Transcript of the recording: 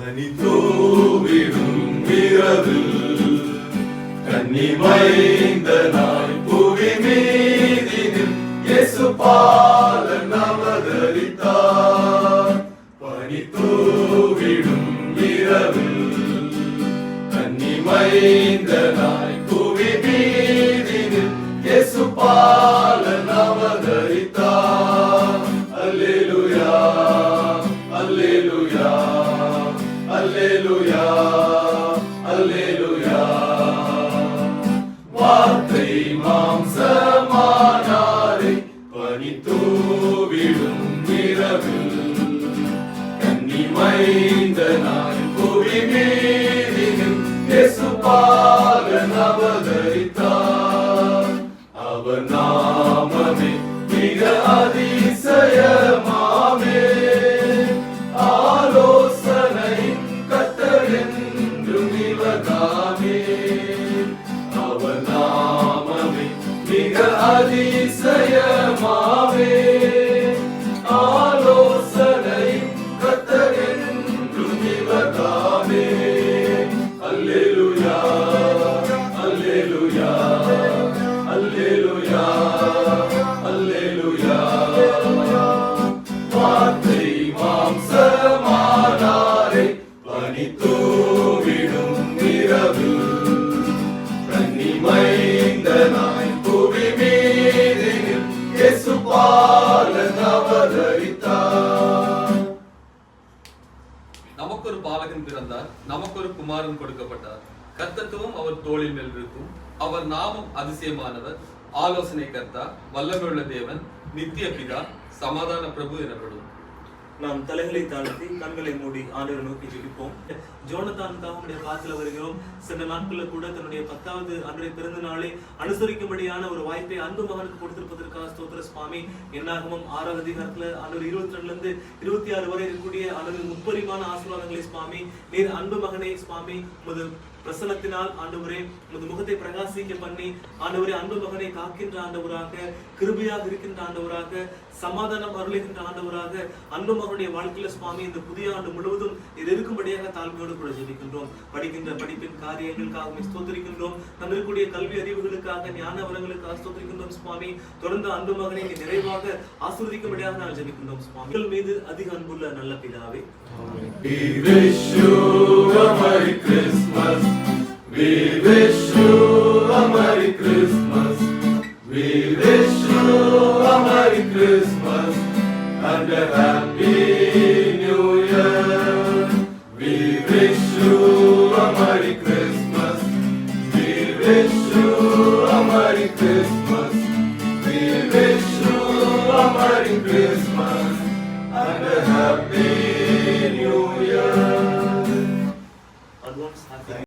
பனி தூவிடும் இரவில் கன்னி மைந்தனாய் புவி மீதினில் இயேசு பாலன் அவதரித்தார். பனி தூவிடும் இரவில் கன்னி மைந்தனாய் புவி மீதினில் இயேசு பாலன் அவதரித்தார். அல்லேலூயா அல்லேலூயா அல்லேலூயா அல்லேலூயா. வார்த்தை மாம்சமானாரை பனி தூவிடும் இரவில் கன்னி மைந்தனாய் புவி மீதினில் இயேசு பாலன் அவதரித்தார். அவர் நாமமே மிக அதிசயமாமே, ஆலோசனை கர்த்தர் என்றும் இவர்தாமே. அவர் நாமமே மிக அதிசயமாமே, ஆலோசனை கர்த்தர் என்றும் இவர்தாமே. அல்லேலூயா அல்லேலூயா அல்லேலூயா அல்லேலூயா. வார்த்தை மாம்சமானாரை பனி தூவிடும் இரவில் கன்னி மைந்தனாய் புவி மீதினில் இயேசு பாலன் அவதரித்தார். நமக்கு ஒரு பாலகன் பிறந்தார், நமக்கு ஒரு குமாரன் கொடுக்கப்பட்டார். கர்த்தத்துவம் அவர் தோளின் மேல் இருக்கும். அவர் நாமம் அதிசயமானவர், ஆலோசனை கர்த்தா, வல்லமையுள்ள தேவன், நித்திய பிதா, சமாதான பிரபு எனப்படும். நாம் தலைகளை தாழ்த்தி கண்களை மூடி ஆண்டவரை நோக்கி ஜெபிப்போம். ஜோனத்தானுக்காக நம்முடைய பாத்துல வருகிறோம். சில நாட்கள்ல கூட தன்னுடைய 10வது அன்றைய பிறந்த நாளை அனுசரிக்கும்படியான ஒரு வாய்ப்பை அன்பு மகனுக்கு கொடுத்திருப்பதற்காக ஸ்தோத்திர சுவாமி. என்னாகமம் 6வது அதிகாரத்துல ஆண்டவர் 22 இருந்து 26 வரை இருக்கக்கூடிய ஆண்டவர் முப்பரிமான ஆசீர்வாதங்களை சுவாமி, நீர் அன்பு மகனே சுவாமி, உமது பிரசனத்தினால் ஆண்டவரே உமது முகத்தை பிரகாசிக்க பண்ணி ஆண்டவரே அன்பு மகனை காக்கின்ற ஆண்டவராக, கிருபையாக இருக்கின்ற ஆண்டவராக, சமாதானம் அருளுகின்ற ஆண்டவராக, அன்பு மகனுடைய வாழ்க்கையில சுவாமி இந்த புதிய ஆண்டு முழுவதும் இது இருக்கும்படியாக தாழ்மையோடு கூட ஜெபிக்கின்றோம். படிக்கின்ற படிப்பின் காரியங்களுக்காக ஸ்தோத்திரிக்கின்றோம். தந்திருக்கூடிய கல்வி அறிவுகளுக்காக, ஞான வரங்களுக்காக ஸ்தோத்திரிக்கின்றோம் சுவாமி. தொடர்ந்து அன்பு மகனை நிறைவாக ஆசீர்வதிக்கும்படியாக நான் ஜெபிக்கின்றோம் சுவாமி. உங்கள் மீது அதிக அன்புள்ள நல்ல பிதாவே, We wish you a Merry Christmas. We wish you a Merry Christmas. We wish you a Merry Christmas and a Happy New Year. We wish you a Merry Christmas. We wish you a Merry Christmas. We wish you a Merry Christmas and a Happy